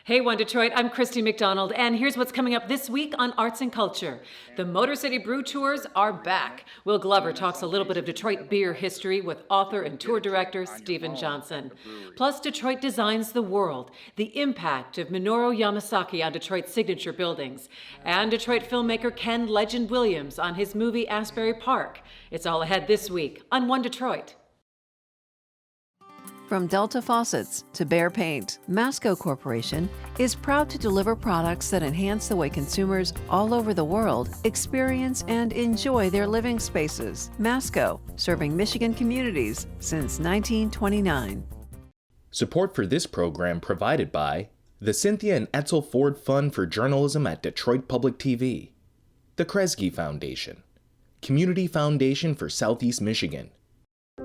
Hey, One Detroit, I'm Christy McDonald, and here's what's coming up this week on Arts and Culture. The Motor City Brew Tours are back. Will Glover talks a little bit of Detroit beer history with author and tour director Stephen Johnson. Plus, Detroit designs the world, the impact of Minoru Yamasaki on Detroit's signature buildings, and Detroit filmmaker Ken Legend Williams on his movie Asbury Park. It's all ahead this week on One Detroit. From Delta Faucets to Behr Paint, Masco Corporation is proud to deliver products that enhance the way consumers all over the world experience and enjoy their living spaces. Masco, serving Michigan communities since 1929. Support for this program provided by the Cynthia and Etzel Ford Fund for Journalism at Detroit Public TV, the Kresge Foundation, Community Foundation for Southeast Michigan.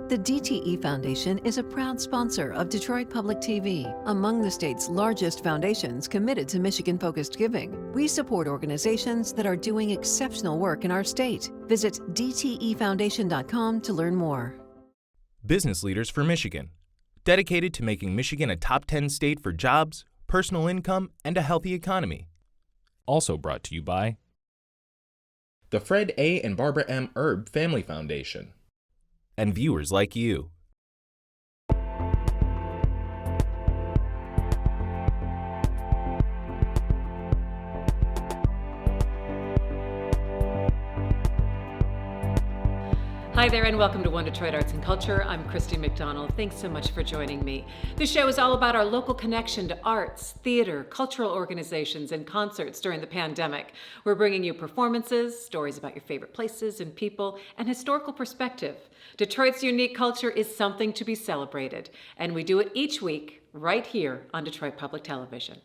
The DTE Foundation is a proud sponsor of Detroit Public TV, among the state's largest foundations committed to Michigan-focused giving. We support organizations that are doing exceptional work in our state. Visit dtefoundation.com to learn more. Business Leaders for Michigan, dedicated to making Michigan a top 10 state for jobs, personal income, and a healthy economy. Also brought to you by the Fred A. and Barbara M. Erb Family Foundation, and viewers like you. Hi there, and welcome to One Detroit Arts and Culture. I'm Christy McDonald. Thanks so much for joining me. This show is all about our local connection to arts, theater, cultural organizations, and concerts during the pandemic. We're bringing you performances, stories about your favorite places and people, and historical perspective. Detroit's unique culture is something to be celebrated, and we do it each week right here on Detroit Public Television.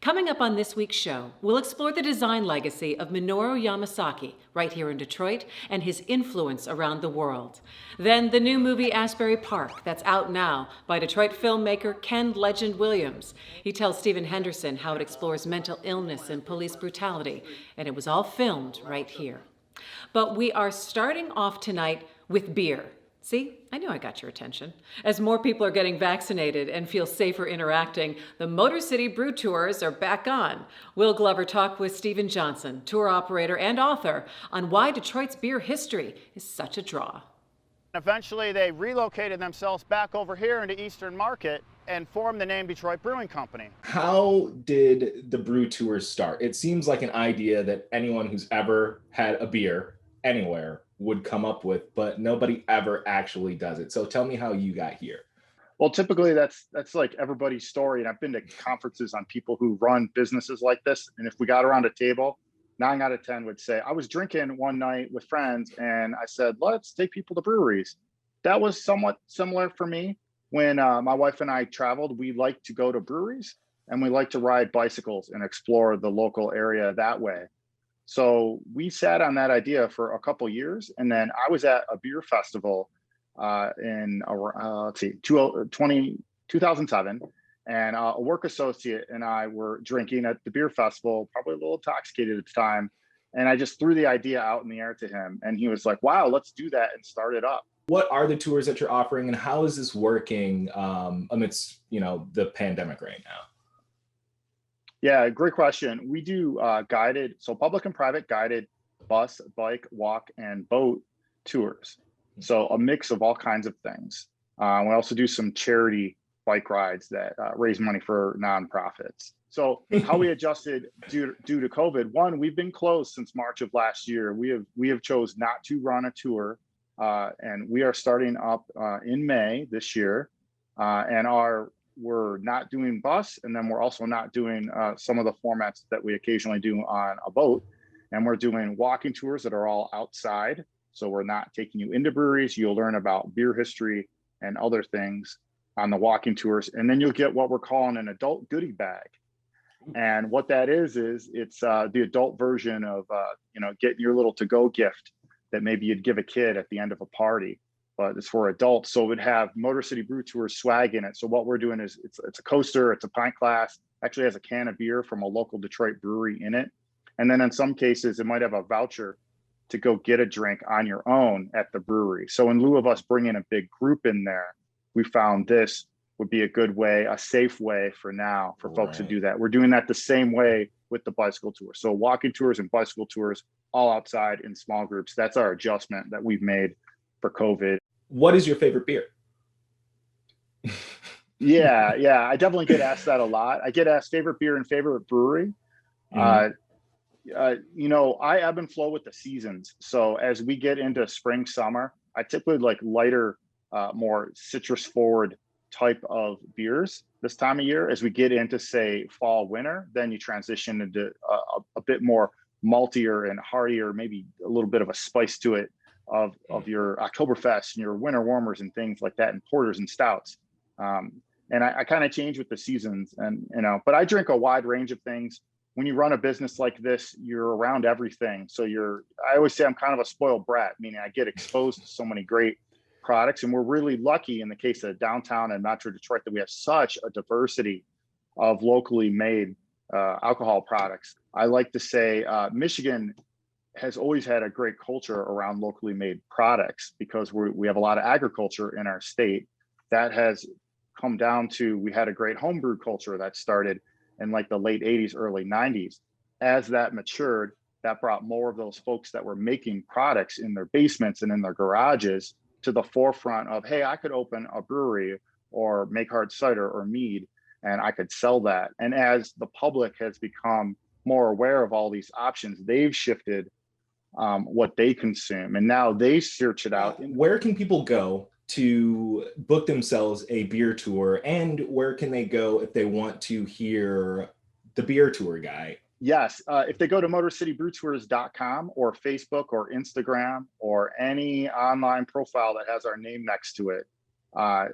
Coming up on this week's show, we'll explore the design legacy of Minoru Yamasaki right here in Detroit and his influence around the world. Then the new movie Asbury Park that's out now by Detroit filmmaker Ken Legend Williams. He tells Stephen Henderson how it explores mental illness and police brutality, and it was all filmed right here. But we are starting off tonight with beer. See, I knew I got your attention. As more people are getting vaccinated and feel safer interacting, the Motor City Brew Tours are back on. Will Glover talked with Stephen Johnson, tour operator and author, on why Detroit's beer history is such a draw. Eventually, they relocated themselves back over here into Eastern Market and formed the name Detroit Brewing Company. How did the brew tours start? It seems like an idea that anyone who's ever had a beer anywhere would come up with, but nobody ever actually does it. So tell me how you got here. Well, typically that's like everybody's story. And I've been to conferences on people who run businesses like this. And if we got around a table, 9 out of 10 would say, I was drinking one night with friends and I said, let's take people to breweries. That was somewhat similar for me. When my wife and I traveled, we like to go to breweries and we like to ride bicycles and explore the local area that way. So we sat on that idea for a couple years, and then I was at a beer festival in 2007, and a work associate and I were drinking at the beer festival, probably a little intoxicated at the time, and I just threw the idea out in the air to him, and he was like, "Wow, let's do that," and start it up. What are the tours that you're offering, and how is this working amidst the pandemic right now? Yeah, great question. We do guided, so public and private guided bus, bike, walk, and boat tours. So a mix of all kinds of things. We also do some charity bike rides that raise money for nonprofits. So how we adjusted due to COVID, one, we've been closed since March of last year. We have chose not to run a tour, and we are starting up in May this year, and we're not doing bus, and then we're also not doing some of the formats that we occasionally do on a boat. And we're doing walking tours that are all outside. So we're not taking you into breweries. You'll learn about beer history and other things on the walking tours. And then you'll get what we're calling an adult goodie bag. And what that is it's the adult version of getting your little to-go gift that maybe you'd give a kid at the end of a party. But it's for adults. So it would have Motor City Brew Tours swag in it. So what we're doing is it's a coaster, it's a pint glass, actually has a can of beer from a local Detroit brewery in it. And then in some cases, it might have a voucher to go get a drink on your own at the brewery. So in lieu of us bringing a big group in there, we found this would be a good way, a safe way for now for folks to do that. We're doing that the same way with the bicycle tour. So walking tours and bicycle tours all outside in small groups. That's our adjustment that we've made for COVID. What is your favorite beer? Yeah, I definitely get asked that a lot. I get asked favorite beer and favorite brewery. I ebb and flow with the seasons. So as we get into spring, summer, I typically like lighter, more citrus forward type of beers this time of year. As we get into, say, fall, winter, then you transition into a bit more maltier and heartier, maybe a little bit of a spice to it of your Oktoberfest and your winter warmers and things like that, and porters and stouts. And I kind of change with the seasons, and but I drink a wide range of things. When you run a business like this, you're around everything. So I always say I'm kind of a spoiled brat, meaning I get exposed to so many great products. And we're really lucky in the case of downtown and Metro Detroit that we have such a diversity of locally made alcohol products. I like to say Michigan has always had a great culture around locally made products because we have a lot of agriculture in our state. That has come down to, we had a great homebrew culture that started in like the late 80s, early 90s. As that matured, that brought more of those folks that were making products in their basements and in their garages to the forefront of, hey, I could open a brewery or make hard cider or mead, and I could sell that. And as the public has become more aware of all these options, they've shifted what they consume, and now they search it out. Where can people go to book themselves a beer tour, and where can they go if they want to hear the beer tour guy? Yes, if they go to MotorCityBrewTours.com or Facebook or Instagram or any online profile that has our name next to it,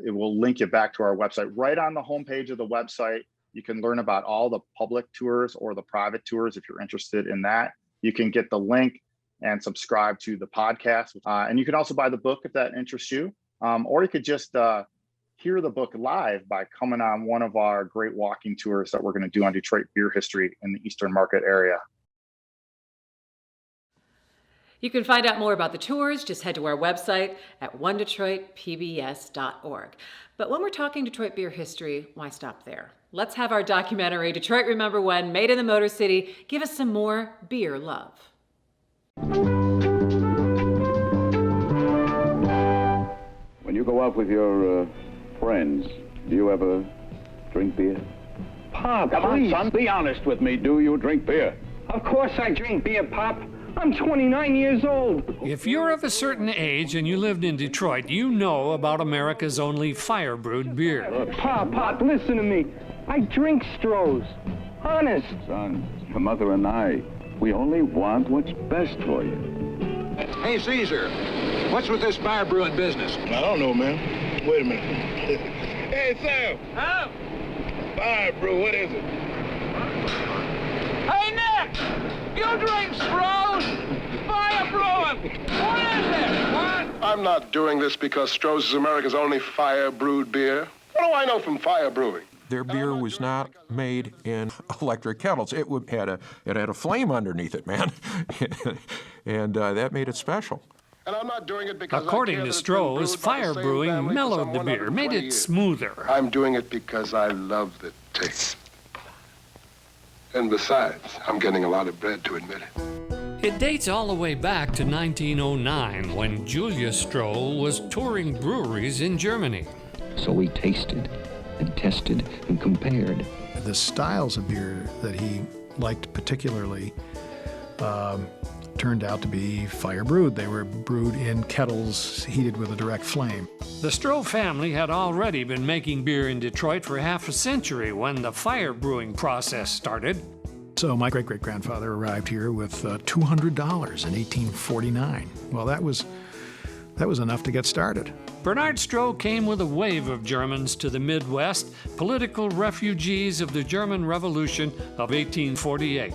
it will link you back to our website. Right on the homepage of the website, you can learn about all the public tours or the private tours if you're interested in that. You can get the link and subscribe to the podcast. And you can also buy the book if that interests you. Or you could just hear the book live by coming on one of our great walking tours that we're going to do on Detroit beer history in the Eastern Market area. You can find out more about the tours. Just head to our website at onedetroitpbs.org. But when we're talking Detroit beer history, why stop there? Let's have our documentary, Detroit Remember When, made in the Motor City, give us some more beer love. When you go out with your friends, do you ever drink beer? Pop, Come please. on, son, be honest with me. Do you drink beer? Of course I drink beer, Pop. I'm 29 years old. If you're of a certain age and you lived in Detroit, you know about America's only fire-brewed beer. Pop, listen to me. I drink Stroh's. Honest. Son, your mother and I, we only want what's best for you. Hey, Caesar, what's with this fire brewing business? I don't know, man. Wait a minute. Hey, Sam. Huh? Fire brew, what is it? Hey, Nick! You drink Stroh's? Fire brewing! What is it? What? I'm not doing this because Stroh's is America's only fire-brewed beer. What do I know from fire brewing? Their beer was not made in electric kettles. It had a flame underneath it, man, and that made it special. And I'm not doing it because According to Stroh's, fire brewing mellowed the beer, made it smoother. I'm doing it because I love the taste. And besides, I'm getting a lot of bread to admit it. It dates all the way back to 1909 when Julius Stroh was touring breweries in Germany. So we tasted and tested and compared. The styles of beer that he liked particularly turned out to be fire brewed. They were brewed in kettles heated with a direct flame. The Stroh family had already been making beer in Detroit for half a century when the fire brewing process started. So my great-great-grandfather arrived here with $200 in 1849. Well, that was enough to get started. Bernard Stroh came with a wave of Germans to the Midwest, political refugees of the German Revolution of 1848.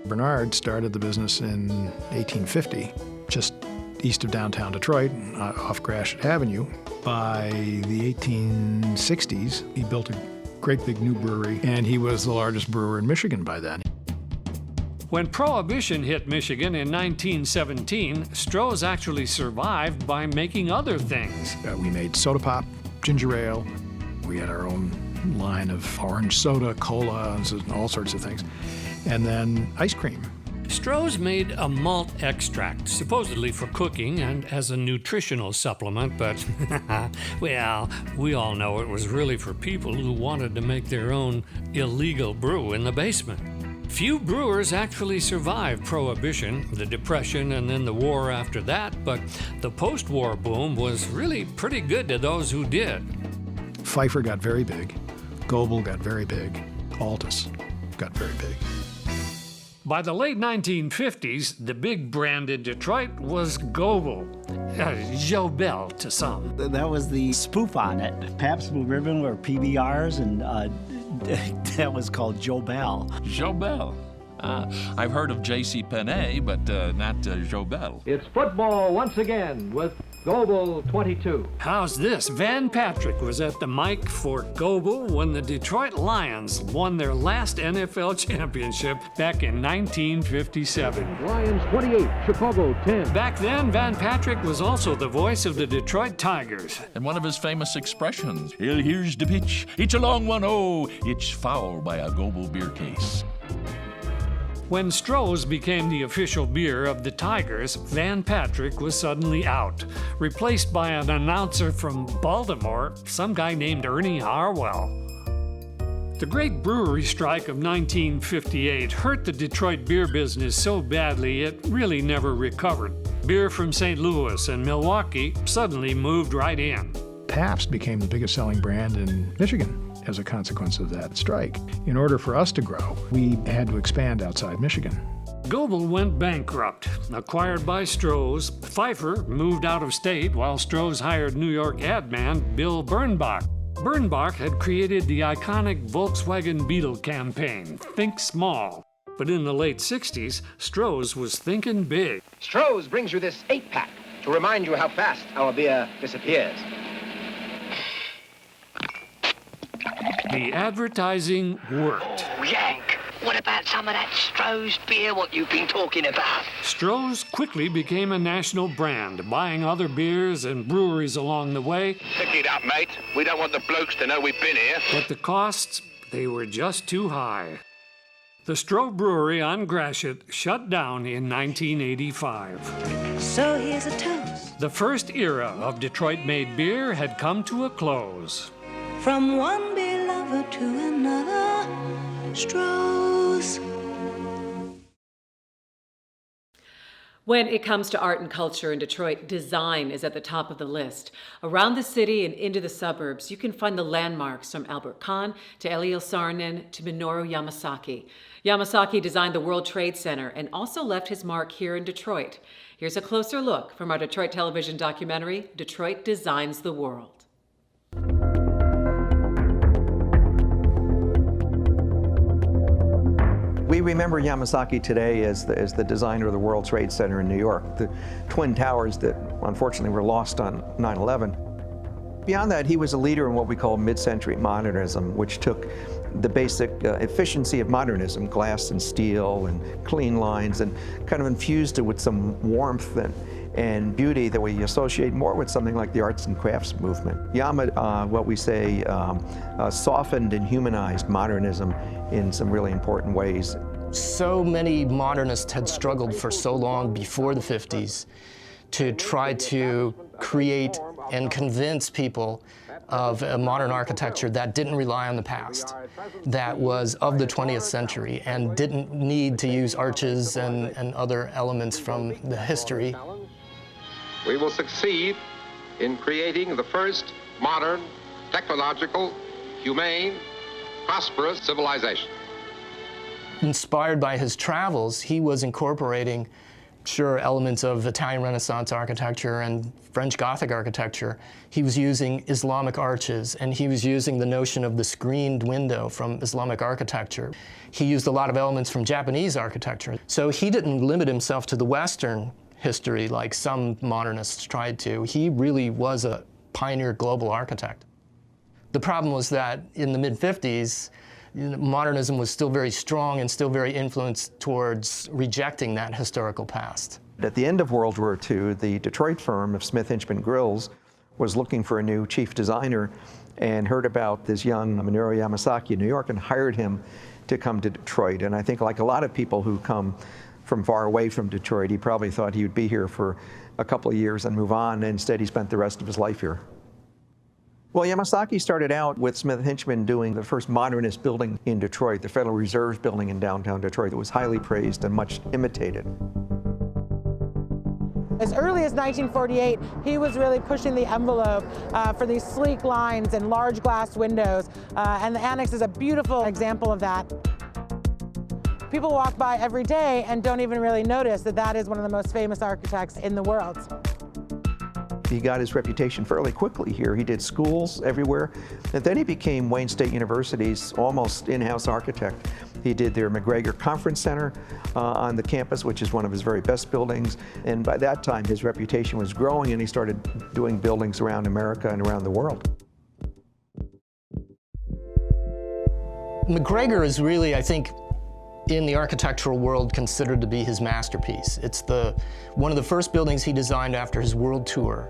Bernard started the business in 1850, just east of downtown Detroit, off Gratiot Avenue. By the 1860s, he built a great big new brewery, and he was the largest brewer in Michigan by then. When Prohibition hit Michigan in 1917, Stroh's actually survived by making other things. We made soda pop, ginger ale, We had our own line of orange soda, cola, and all sorts of things. And then ice cream. Stroh's made a malt extract, supposedly for cooking and as a nutritional supplement, but, well, we all know it was really for people who wanted to make their own illegal brew in the basement. Few brewers actually survived Prohibition, the Depression, and then the war after that, but the post-war boom was really pretty good to those who did. Pfeiffer got very big, Goebel got very big, Altus got very big. By the late 1950s, the big brand in Detroit was Goebel, Joe Bell to some. That was the spoof on it. Pabst Blue Ribbon were PBRs, and that was called Joe Bell. Joe Bell. I've heard of J.C. Penney, but not Joe Bell. It's football once again with Goebel 22. How's this? Van Patrick was at the mic for Goebel when the Detroit Lions won their last NFL championship back in 1957. Lions 28, Chicago 10. Back then, Van Patrick was also the voice of the Detroit Tigers. And one of his famous expressions, here's the pitch, it's a long one, oh, it's foul by a Goebel beer case. When Stroh's became the official beer of the Tigers, Van Patrick was suddenly out, replaced by an announcer from Baltimore, some guy named Ernie Harwell. The Great Brewery Strike of 1958 hurt the Detroit beer business so badly it really never recovered. Beer from St. Louis and Milwaukee suddenly moved right in. Pabst became the biggest selling brand in Michigan as a consequence of that strike. In order for us to grow, we had to expand outside Michigan. Goebel went bankrupt. Acquired by Stroh's, Pfeiffer moved out of state while Stroh's hired New York ad man Bill Bernbach. Bernbach had created the iconic Volkswagen Beetle campaign, Think Small. But in the late 60s, Stroh's was thinking big. Stroh's brings you this 8-pack to remind you how fast our beer disappears. The advertising worked. Oh, Yank, what about some of that Stroh's beer, what you've been talking about? Stroh's quickly became a national brand, buying other beers and breweries along the way. Pick it up, mate. We don't want the blokes to know we've been here. But the costs, they were just too high. The Stroh Brewery on Gratiot shut down in 1985. So here's a toast. The first era of Detroit-made beer had come to a close. From one beloved to another, Stroh's. When it comes to art and culture in Detroit, design is at the top of the list. Around the city and into the suburbs, you can find the landmarks from Albert Kahn to Eliel Saarinen to Minoru Yamasaki. Yamasaki designed the World Trade Center and also left his mark here in Detroit. Here's a closer look from our Detroit television documentary, Detroit Designs the World. We remember Yamasaki today as the designer of the World Trade Center in New York, the Twin Towers that unfortunately were lost on 9/11. Beyond that, he was a leader in what we call mid-century modernism, which took the basic efficiency of modernism, glass and steel and clean lines, and kind of infused it with some warmth and beauty that we associate more with something like the arts and crafts movement. Yama, what we say, softened and humanized modernism in some really important ways. So many modernists had struggled for so long before the 50s to try to create and convince people of a modern architecture that didn't rely on the past, that was of the 20th century and didn't need to use arches and other elements from the history. We will succeed in creating the first modern, technological, humane, prosperous civilization. Inspired by his travels, he was incorporating, sure, elements of Italian Renaissance architecture and French Gothic architecture. He was using Islamic arches, and he was using the notion of the screened window from Islamic architecture. He used a lot of elements from Japanese architecture. So he didn't limit himself to the Western history like some modernists tried to. He really was a pioneer global architect. The problem was that in the mid-50s, modernism was still very strong and still very influenced towards rejecting that historical past. At the end of World War II, the Detroit firm of Smith Hinchman Grills was looking for a new chief designer, and heard about this young Minoru Yamasaki in New York and hired him to come to Detroit. And I think like a lot of people who come from far away from Detroit, he probably thought he would be here for a couple of years and move on, and instead he spent the rest of his life here. Well, Yamasaki started out with Smith Hinchman doing the first modernist building in Detroit, the Federal Reserve building in downtown Detroit that was highly praised and much imitated. As early as 1948, he was really pushing the envelope for these sleek lines and large glass windows, and the annex is a beautiful example of that. People walk by every day and don't even really notice that that is one of the most famous architects in the world. He got his reputation fairly quickly here. He did schools everywhere, and then he became Wayne State University's almost in-house architect. He did their McGregor Conference Center on the campus, which is one of his very best buildings, and by that time his reputation was growing and he started doing buildings around America and around the world. McGregor is really, I think, in the architectural world considered to be his masterpiece. It's one of the first buildings he designed after his world tour.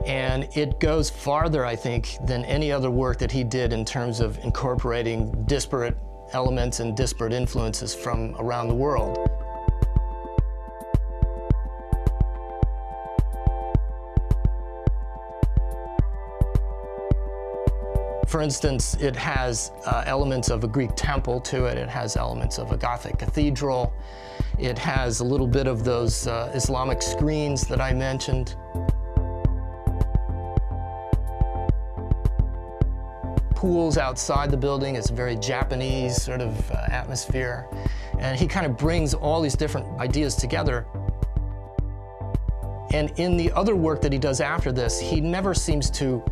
And it goes farther, I think, than any other work that he did in terms of incorporating disparate elements and disparate influences from around the world. For instance, it has elements of a Greek temple to it. It has elements of a Gothic cathedral. It has a little bit of those Islamic screens that I mentioned. Pools outside the building. It's a very Japanese sort of atmosphere. And he kind of brings all these different ideas together. And in the other work that he does after this, he never seems to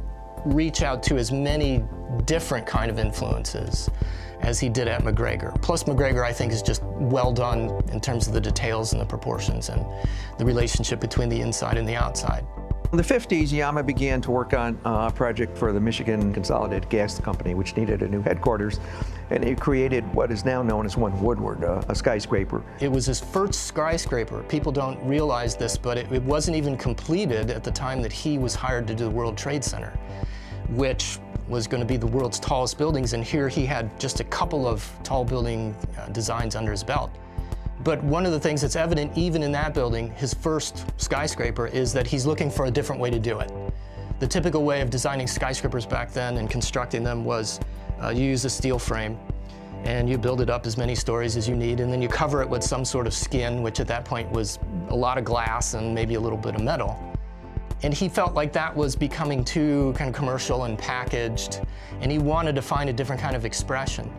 reach out to as many different kind of influences as he did at McGregor. Plus McGregor, I think, is just well done in terms of the details and the proportions and the relationship between the inside and the outside. In the 50s, Yama began to work on a project for the Michigan Consolidated Gas Company, which needed a new headquarters, and he created what is now known as One Woodward, a skyscraper. It was his first skyscraper. People don't realize this, but it wasn't even completed at the time that he was hired to do the World Trade Center, which was going to be the world's tallest buildings, and here he had just a couple of tall building designs under his belt. But one of the things that's evident even in that building, his first skyscraper, is that he's looking for a different way to do it. The typical way of designing skyscrapers back then and constructing them was you use a steel frame and you build it up as many stories as you need, and then you cover it with some sort of skin, which at that point was a lot of glass and maybe a little bit of metal. And he felt like that was becoming too kind of commercial and packaged, and he wanted to find a different kind of expression.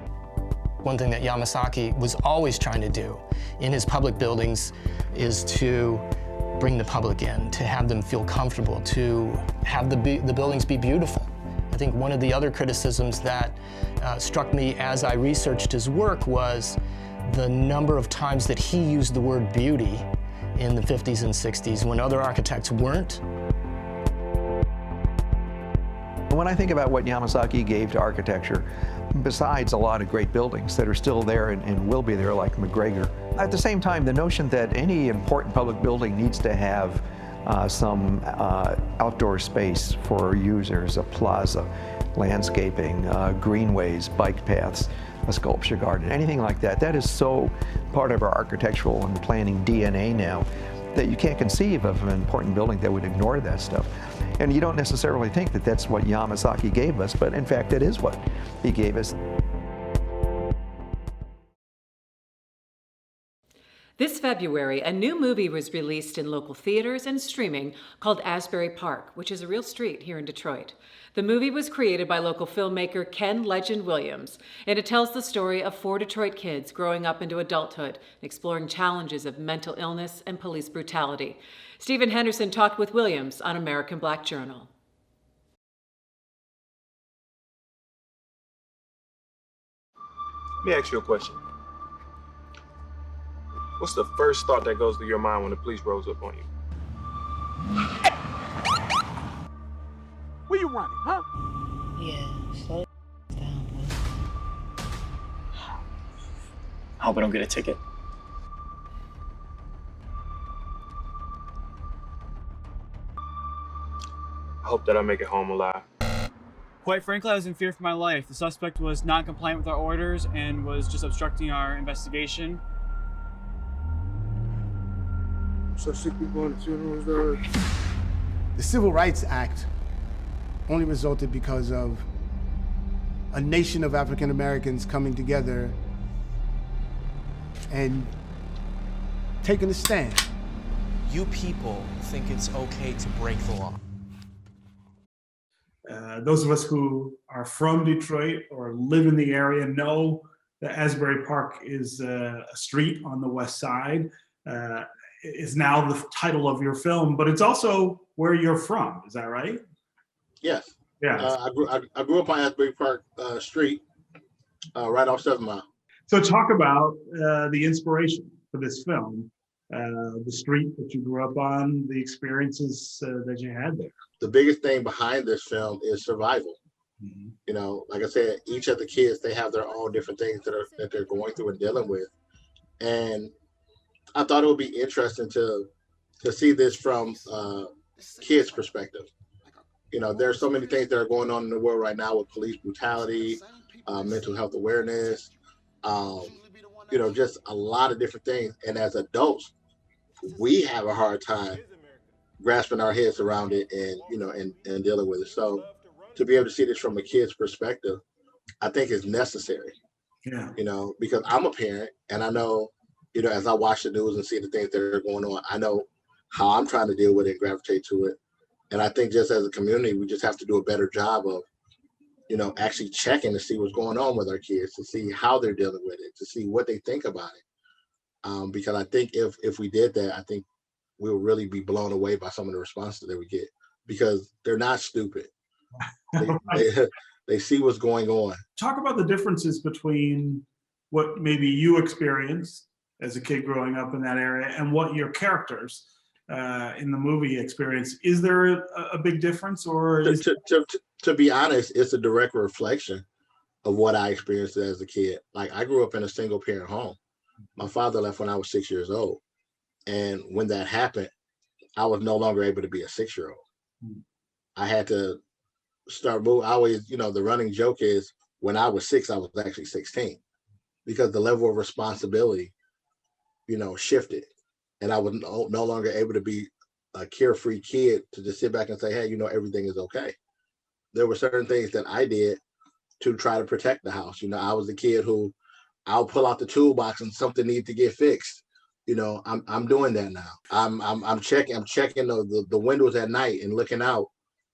One thing that Yamasaki was always trying to do in his public buildings is to bring the public in, to have them feel comfortable, to have the buildings be beautiful. I think one of the other criticisms that struck me as I researched his work was the number of times that he used the word beauty in the 50s and 60s when other architects weren't. When I think about what Yamasaki gave to architecture, besides a lot of great buildings that are still there and will be there, like McGregor, at the same time, the notion that any important public building needs to have some outdoor space for users, a plaza, landscaping, greenways, bike paths, a sculpture garden, anything like that, that is so part of our architectural and planning DNA now that you can't conceive of an important building that would ignore that stuff. And you don't necessarily think that that's what Yamasaki gave us, but in fact, it is what he gave us. This February, a new movie was released in local theaters and streaming called Asbury Park, which is a real street here in Detroit. The movie was created by local filmmaker Ken Legend Williams, and it tells the story of 4 Detroit kids growing up into adulthood and exploring challenges of mental illness and police brutality. Stephen Henderson talked with Williams on American Black Journal. Let me ask you a question. What's the first thought that goes through your mind when the police rolls up on you? Where you running, huh? Yeah, slow down, boy. I hope I don't get a ticket. I hope that I make it home alive. Quite frankly, I was in fear for my life. The suspect was non-compliant with our orders and was just obstructing our investigation. So sick people going to funerals. The Civil Rights Act only resulted because of a nation of African Americans coming together and taking a stand. You people think it's okay to break the law. Those of us who are from Detroit or live in the area know that Asbury Park is a street on the west side. Is now the title of your film, but it's also where you're from. Is that right? Yes. Yeah. I grew up on Asbury Park Street, right off 7 Mile. So talk about the inspiration for this film, the street that you grew up on, the experiences that you had there. The biggest thing behind this film is survival. Mm-hmm. You know, like I said, each of the kids, they have their own different things that they're going through and dealing with. And I thought it would be interesting to see this from kids' perspective. You know, there are so many things that are going on in the world right now with police brutality, mental health awareness, you know, just a lot of different things. And as adults, we have a hard time grasping our heads around it and, you know, and dealing with it. So to be able to see this from a kid's perspective, I think is necessary. Yeah. You know, because I'm a parent and I know, you know, as I watch the news and see the things that are going on, I know how I'm trying to deal with it and gravitate to it. And I think just as a community, we just have to do a better job of, you know, actually checking to see what's going on with our kids, to see how they're dealing with it, to see what they think about it. Because I think if we did that, I think we'll really be blown away by some of the responses that we get, because they're not stupid. They see what's going on. Talk about the differences between what maybe you experienced as a kid growing up in that area and what your characters in the movie experience. Is there a big difference, or to be honest, it's a direct reflection of what I experienced as a kid. Like, I grew up in a single parent home. My father left when I was 6 years old. And when that happened, I was no longer able to be a 6-year-old. I had to start moving. I always, you know, the running joke is when I was 6, I was actually 16, because the level of responsibility, you know, shifted. And I was no longer able to be a carefree kid to just sit back and say, hey, you know, everything is okay. There were certain things that I did to try to protect the house. You know, I was the kid who I'll pull out the toolbox and something needs to get fixed. You know, I'm doing that now. I'm checking the windows at night and looking out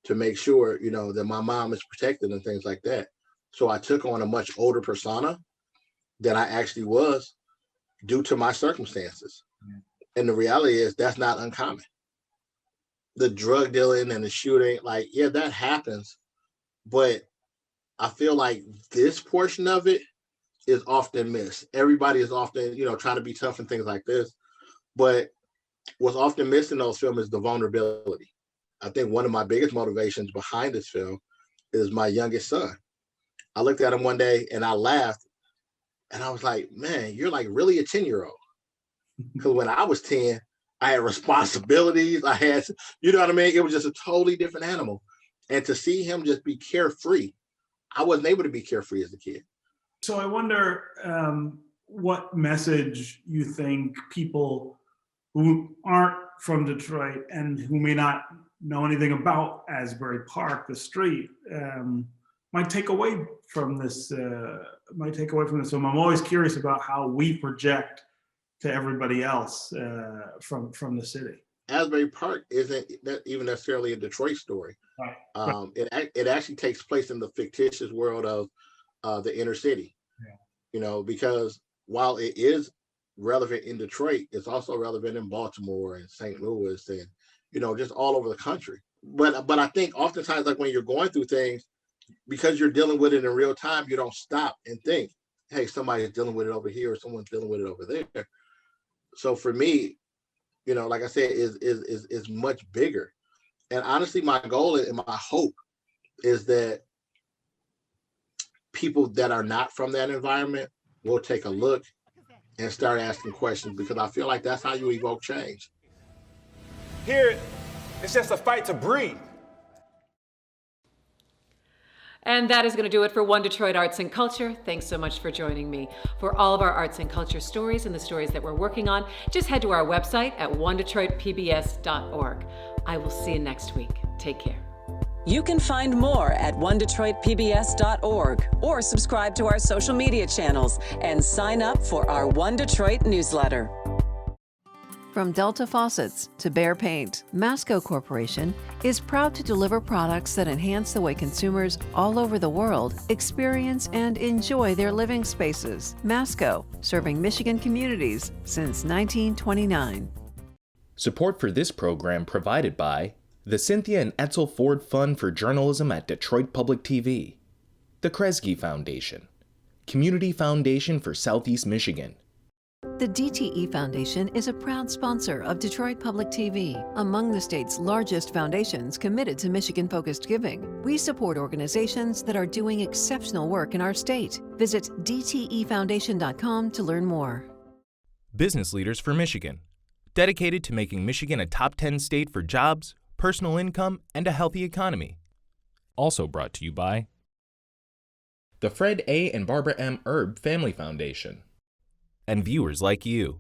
to make sure, you know, that my mom is protected and things like that. So I took on a much older persona than I actually was due to my circumstances. Yeah. And the reality is that's not uncommon. The drug dealing and the shooting, like, yeah, that happens. But I feel like this portion of it is often missed. Everybody is often, you know, trying to be tough and things like this. But what's often missed in those films is the vulnerability. I think one of my biggest motivations behind this film is my youngest son. I looked at him one day and I laughed and I was like, man, you're like really a 10-year-old. Because when I was 10, I had responsibilities. I had, you know what I mean? It was just a totally different animal. And to see him just be carefree, I wasn't able to be carefree as a kid. So I wonder what message you think people who aren't from Detroit and who may not know anything about Asbury Park, the street, might take away from this. film. I'm always curious about how we project to everybody else from the city. Asbury Park isn't even necessarily a Detroit story. Right. It actually takes place in the fictitious world of the inner city. Yeah. You know, because while it is relevant in Detroit, it's also relevant in Baltimore and St. Louis and, you know, just all over the country. But I think oftentimes, like when you're going through things, because you're dealing with it in real time, you don't stop and think, hey, somebody's dealing with it over here or someone's dealing with it over there. So for me, you know, like I said, is much bigger. And honestly, my goal and my hope is that people that are not from that environment will take a look and start asking questions, because I feel like that's how you evoke change. Here, it's just a fight to breathe. And that is going to do it for One Detroit Arts and Culture. Thanks so much for joining me. For all of our arts and culture stories and the stories that we're working on, just head to our website at onedetroitpbs.org. I will see you next week. Take care. You can find more at onedetroitpbs.org or subscribe to our social media channels and sign up for our One Detroit newsletter. From Delta Faucets to Behr Paint, Masco Corporation is proud to deliver products that enhance the way consumers all over the world experience and enjoy their living spaces. Masco, serving Michigan communities since 1929. Support for this program provided by the Cynthia and Etzel Ford Fund for Journalism at Detroit Public TV, the Kresge Foundation, Community Foundation for Southeast Michigan. The DTE Foundation is a proud sponsor of Detroit Public TV, among the state's largest foundations committed to Michigan-focused giving. We support organizations that are doing exceptional work in our state. Visit dtefoundation.com to learn more. Business Leaders for Michigan, dedicated to making Michigan a top 10 state for jobs, personal income, and a healthy economy. Also brought to you by the Fred A. and Barbara M. Erb Family Foundation, and viewers like you.